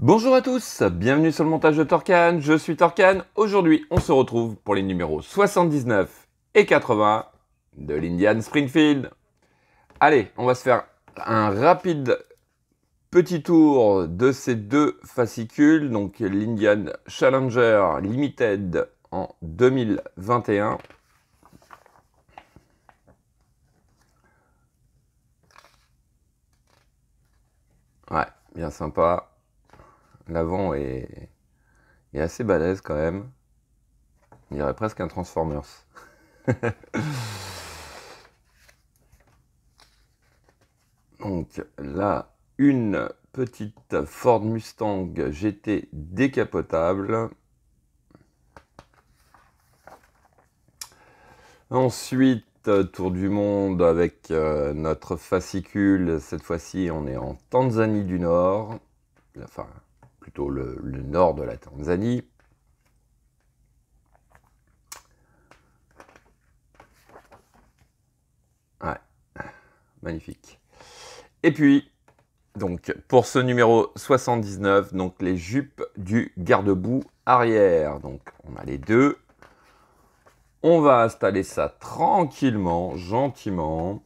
Bonjour à tous, bienvenue sur le montage de Torcan, je suis Torcan. Aujourd'hui, on se retrouve pour les numéros 79 et 80 de l'Indian Springfield. Allez, on va se faire un rapide petit tour de ces deux fascicules, donc l'Indian Challenger Limited en 2021. Ouais, bien sympa. L'avant est assez balèze quand même. On dirait presque un Transformers. Donc là, une petite Ford Mustang GT décapotable. Ensuite, tour du monde avec notre fascicule. Cette fois-ci, on est en Tanzanie du Nord. Enfin, plutôt le nord de la Tanzanie. Ouais, magnifique. Et puis, donc, pour ce numéro 79, donc les jupes du garde-boue arrière. Donc, on a les deux. On va installer ça tranquillement, gentiment.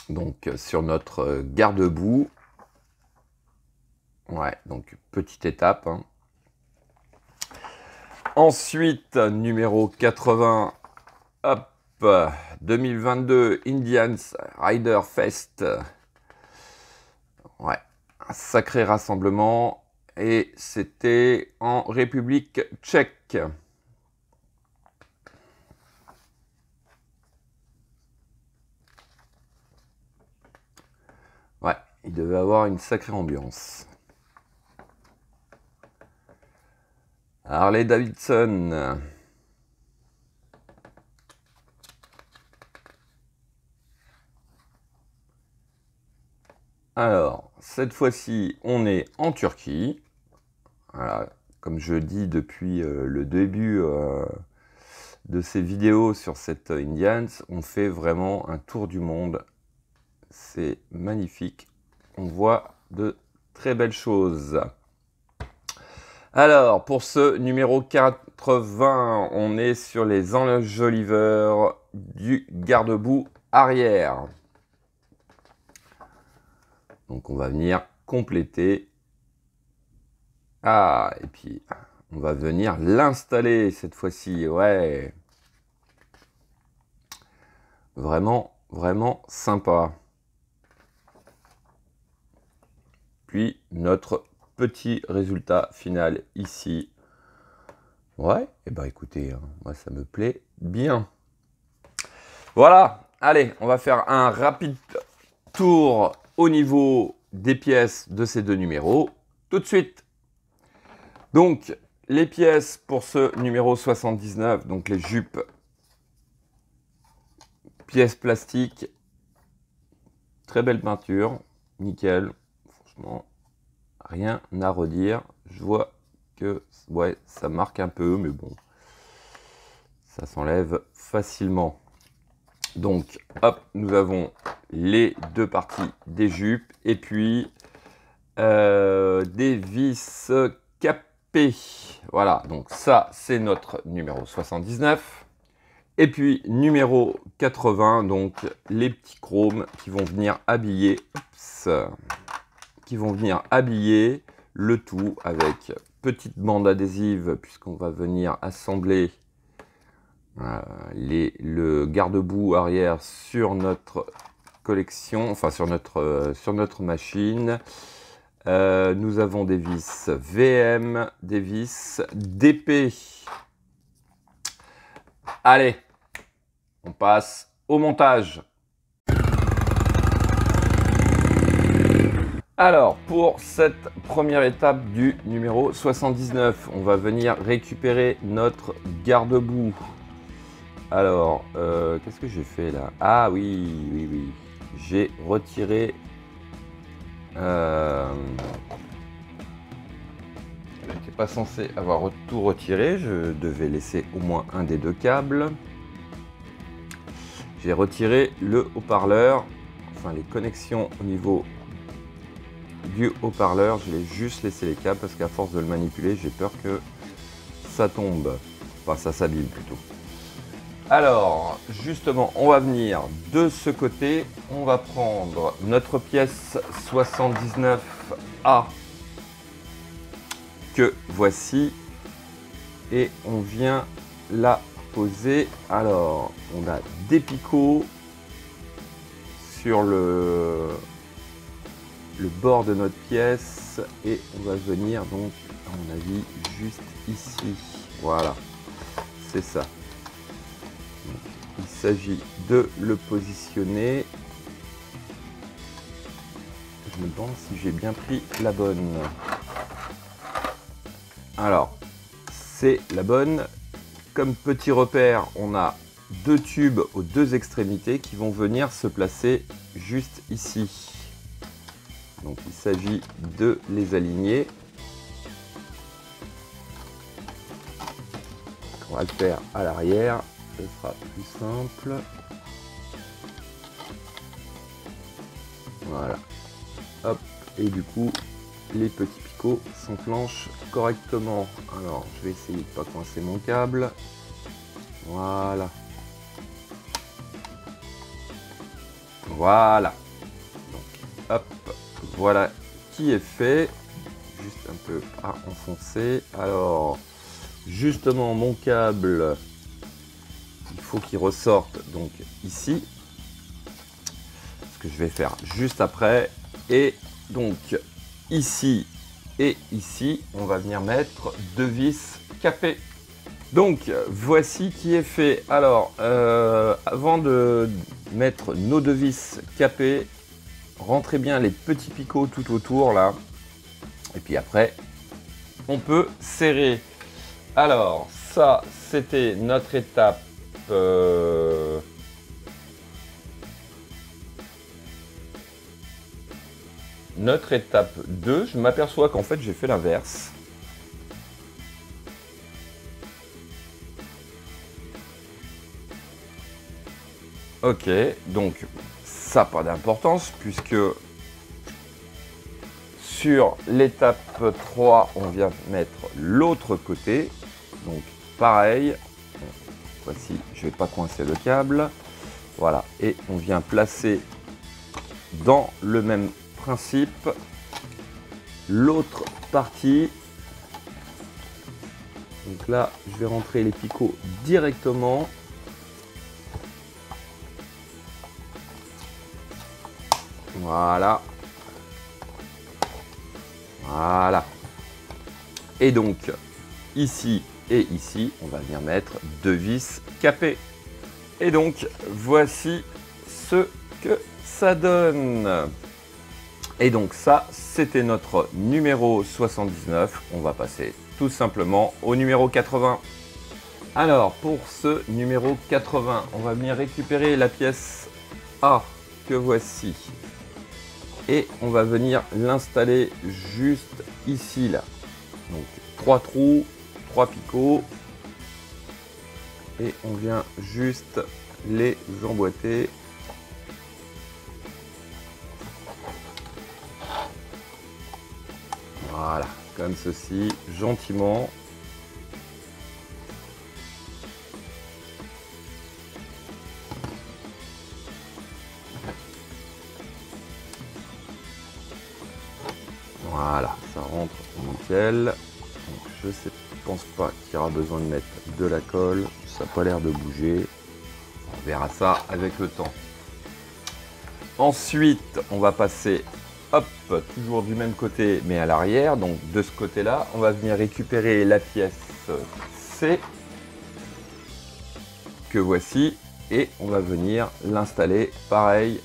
Donc, sur notre garde-boue. Ouais, donc, petite étape. Hein. Ensuite, numéro 80, hop, 2022, Indians Rider Fest. Ouais, un sacré rassemblement. Et c'était en République tchèque. Ouais, il devait avoir une sacrée ambiance. Harley Davidson. Alors, cette fois-ci, on est en Turquie. Voilà, comme je dis depuis le début de ces vidéos sur cette Indians, on fait vraiment un tour du monde. C'est magnifique. On voit de très belles choses. Alors, pour ce numéro 80, on est sur les enjoliveurs du garde-boue arrière. Donc, on va venir compléter. Ah, et puis, on va venir l'installer cette fois-ci. Ouais. Vraiment, vraiment sympa. Puis, notre petit résultat final ici. Ouais, et bah écoutez, moi ça me plaît bien. Voilà, allez, on va faire un rapide tour au niveau des pièces de ces deux numéros. Tout de suite. Donc, les pièces pour ce numéro 79, donc les jupes, pièces plastiques, très belle peinture, nickel, franchement, rien à redire. Je vois que ouais, ça marque un peu, mais bon, ça s'enlève facilement. Donc, hop, nous avons les deux parties des jupes et puis des vis capées. Voilà, donc ça, c'est notre numéro 79. Et puis, numéro 80, donc les petits chromes qui vont venir habiller, le tout avec petite bande adhésive, puisqu'on va venir assembler le garde-boue arrière sur notre collection, enfin sur notre machine. Nous avons des vis VM, des vis DP. Allez, on passe au montage. Alors, pour cette première étape du numéro 79, on va venir récupérer notre garde-boue. Alors, qu'est-ce que j'ai fait là? Ah oui. J'ai retiré... Je n'étais pas censé avoir tout retiré. Je devais laisser au moins un des deux câbles. J'ai retiré le haut-parleur, enfin les connexions au niveau du haut-parleur. Je vais juste laisser les câbles parce qu'à force de le manipuler, j'ai peur que ça tombe. Enfin, ça s'abîme plutôt. Alors, justement, on va venir de ce côté. On va prendre notre pièce 79A que voici. Et on vient la poser. Alors, on a des picots sur le bord de notre pièce. Et on va venir donc, à mon avis, juste ici. Voilà, c'est ça. Donc, il s'agit de le positionner. Je me demande si j'ai bien pris la bonne. Alors, c'est la bonne. Comme petit repère, on a deux tubes aux deux extrémités qui vont venir se placer juste ici. Donc il s'agit de les aligner. On va le faire à l'arrière, ce sera plus simple. Voilà. Hop, et du coup, les petits picots s'enclenchent correctement. Alors, je vais essayer de ne pas coincer mon câble. Voilà. Voilà. Donc, hop, voilà qui est fait. Juste un peu à enfoncer. Alors, justement, mon câble, il faut qu'il ressorte donc ici. Ce que je vais faire juste après. Et donc, ici et ici, on va venir mettre deux vis capées. Donc, voici qui est fait. Alors, avant de mettre nos deux vis capées, rentrez bien les petits picots tout autour là. Et puis après, on peut serrer. Alors, ça, c'était notre étape. Notre étape 2, je m'aperçois qu'en fait j'ai fait l'inverse. Ok, donc ça pas d'importance puisque sur l'étape 3, on vient mettre l'autre côté. Donc pareil, voici, je vais pas coincer le câble. Voilà, et on vient placer dans le même principe l'autre partie. Donc là je vais rentrer les picots directement. Voilà, voilà, et donc ici et ici on va venir mettre deux vis capées. Et donc voici ce que ça donne. Et donc ça, c'était notre numéro 79. On va passer tout simplement au numéro 80. Alors, pour ce numéro 80, on va venir récupérer la pièce A que voici. Et on va venir l'installer juste ici, là. Donc, 3 trous, 3 picots. Et on vient juste les emboîter. Voilà, comme ceci, gentiment. Voilà, ça rentre nickel. Donc, je ne pense pas qu'il y aura besoin de mettre de la colle. Ça n'a pas l'air de bouger. On verra ça avec le temps. Ensuite, on va passer, hop, toujours du même côté, mais à l'arrière. Donc de ce côté-là, on va venir récupérer la pièce C que voici. Et on va venir l'installer pareil.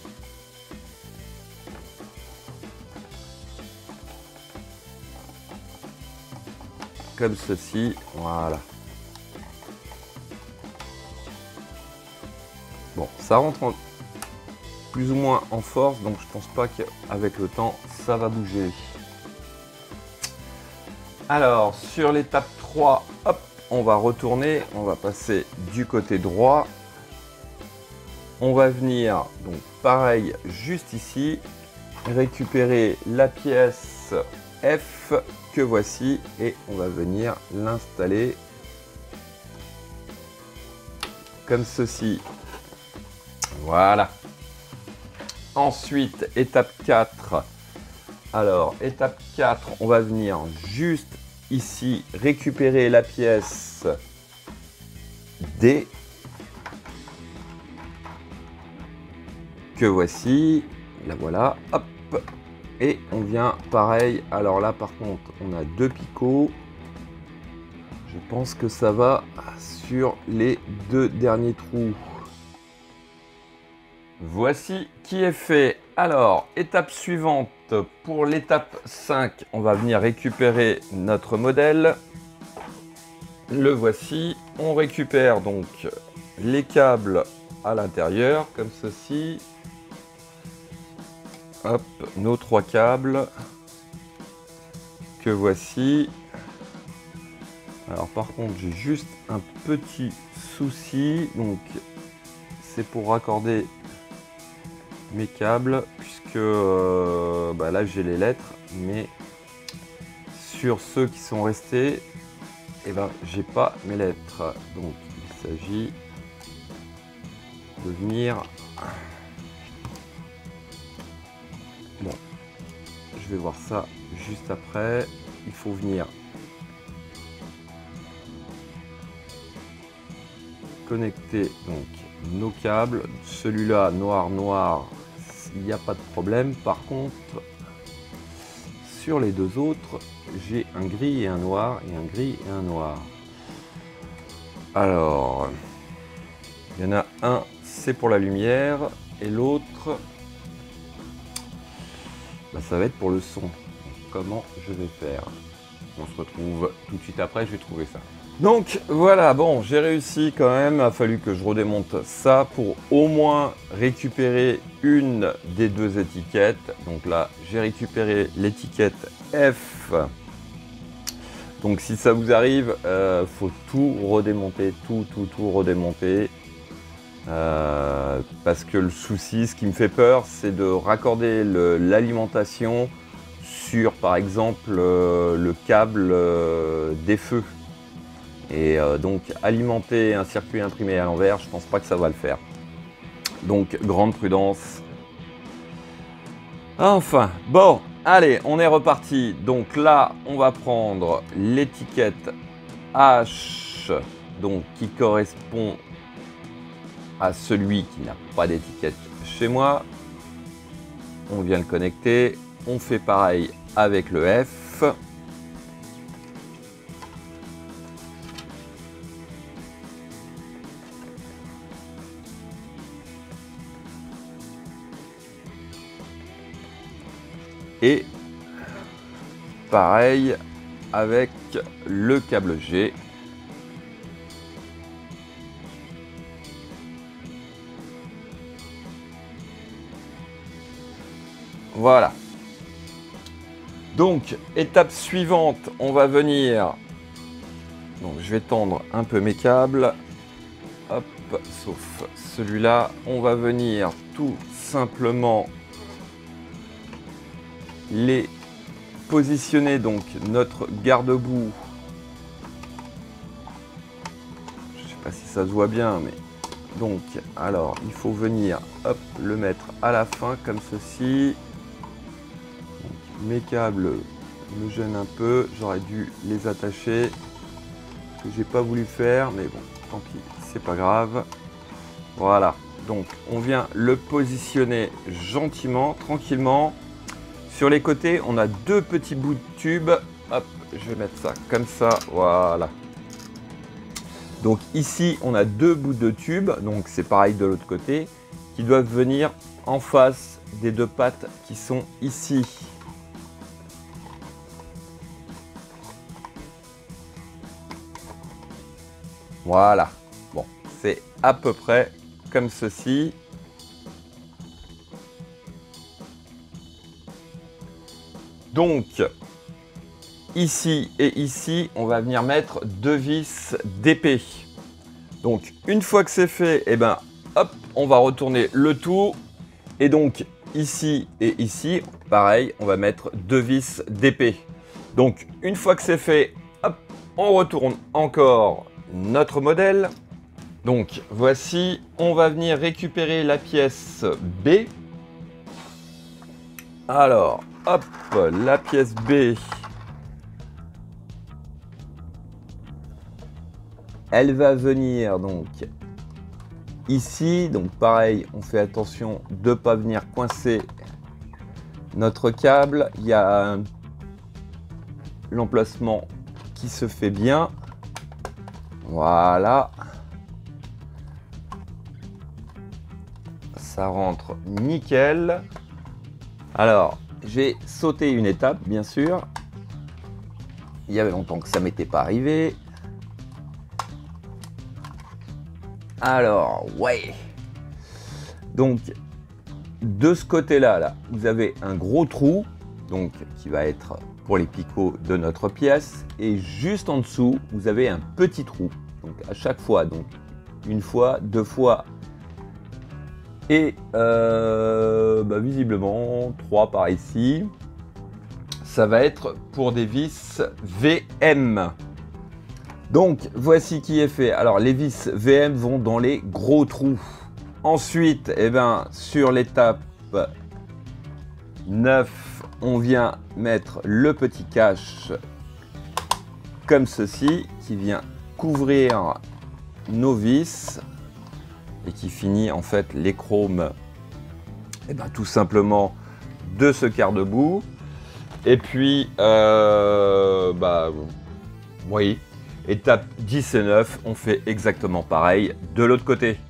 Comme ceci, voilà. Bon, ça rentre plus ou moins en force, donc je pense pas qu'avec le temps, ça va bouger. Alors, sur l'étape 3, hop, on va retourner, on va passer du côté droit. On va venir, donc pareil, juste ici. récupérer la pièce F que voici et on va venir l'installer comme ceci. Voilà. Ensuite, étape 4. Alors, étape 4, on va venir juste ici récupérer la pièce D que voici. La voilà. Hop. Et on vient pareil. Alors là, par contre, on a 2 picots. Je pense que ça va sur les 2 derniers trous. Voici qui est fait. Alors, étape suivante. Pour l'étape 5, on va venir récupérer notre modèle. Le voici. On récupère donc les câbles à l'intérieur, comme ceci. Hop, nos 3 câbles que voici. Alors par contre, j'ai juste un petit souci. Donc, c'est pour raccorder mes câbles, puisque là j'ai les lettres, mais sur ceux qui sont restés, j'ai pas mes lettres. Donc il s'agit de venir. Bon, je vais voir ça juste après. Il faut venir connecter donc nos câbles. Celui-là noir, il n'y a pas de problème. Par contre, sur les 2 autres, j'ai un gris et un noir, et un gris et un noir. Alors, il y en a un, c'est pour la lumière, et l'autre, ça va être pour le son. Donc, comment je vais faire? On se retrouve tout de suite après, je vais trouver ça. Donc voilà, bon, j'ai réussi quand même, il a fallu que je redémonte ça pour au moins récupérer une des 2 étiquettes. Donc là, j'ai récupéré l'étiquette F. Donc si ça vous arrive, faut tout redémonter, tout redémonter. Parce que le souci, ce qui me fait peur, c'est de raccorder l'alimentation sur, par exemple, le câble des feux. Et donc alimenter un circuit imprimé à l'envers, je pense pas que ça va le faire. Donc grande prudence. Enfin, bon, allez, on est reparti. Donc là, on va prendre l'étiquette H, donc qui correspond à celui qui n'a pas d'étiquette chez moi. On vient le connecter. On fait pareil avec le F. Et pareil avec le câble G. Voilà. Donc, étape suivante, on va venir. Donc, je vais tendre un peu mes câbles. Hop, sauf celui-là. On va venir tout simplement les positionner, donc notre garde-boue. Je ne sais pas si ça se voit bien, mais donc alors il faut venir hop le mettre à la fin comme ceci. Donc, mes câbles me gênent un peu, j'aurais dû les attacher, que j'ai pas voulu faire, mais bon, tant pis, c'est pas grave. Voilà, donc on vient le positionner gentiment, tranquillement. Sur les côtés, on a 2 petits bouts de tube. Hop, je vais mettre ça comme ça, voilà. Donc ici, on a 2 bouts de tube, donc c'est pareil de l'autre côté, qui doivent venir en face des 2 pattes qui sont ici. Voilà, bon, c'est à peu près comme ceci. Donc, ici et ici, on va venir mettre 2 vis d'épée. Donc, une fois que c'est fait, hop, on va retourner le tout. Et donc, ici et ici, pareil, on va mettre 2 vis d'épée. Donc, une fois que c'est fait, hop, on retourne encore notre modèle. Donc, voici, on va venir récupérer la pièce B. Alors, hop, la pièce B. Elle va venir donc ici. Donc, pareil, on fait attention de ne pas venir coincer notre câble. Il y a l'emplacement qui se fait bien. Voilà. Ça rentre nickel. Alors, j'ai sauté une étape, bien sûr. Il y avait longtemps que ça m'était pas arrivé. Alors, ouais. Donc, de ce côté-là, là, vous avez un gros trou, donc qui va être pour les picots de notre pièce. Et juste en dessous, vous avez un petit trou. Donc, à chaque fois, donc une fois, 2 fois. Et visiblement 3 par ici. Ça va être pour des vis VM. Donc voici qui est fait. Alors les vis VM vont dans les gros trous. Ensuite, sur l'étape 9, on vient mettre le petit cache comme ceci qui vient couvrir nos vis. Et qui finit en fait les chromes tout simplement de ce quart de bout. Et puis oui, étape 10 et 9, on fait exactement pareil de l'autre côté.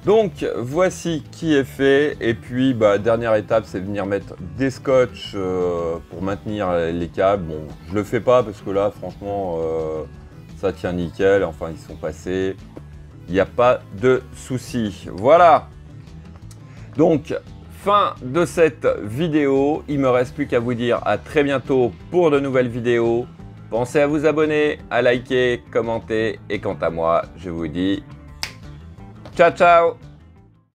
Donc voici qui est fait. Et puis dernière étape, c'est venir mettre des scotch pour maintenir les câbles. Bon, je le fais pas parce que là franchement ça tient nickel, enfin ils sont passés. Il n'y a pas de souci. Voilà. Donc, fin de cette vidéo. Il ne me reste plus qu'à vous dire à très bientôt pour de nouvelles vidéos. Pensez à vous abonner, à liker, commenter. Et quant à moi, je vous dis ciao, ciao.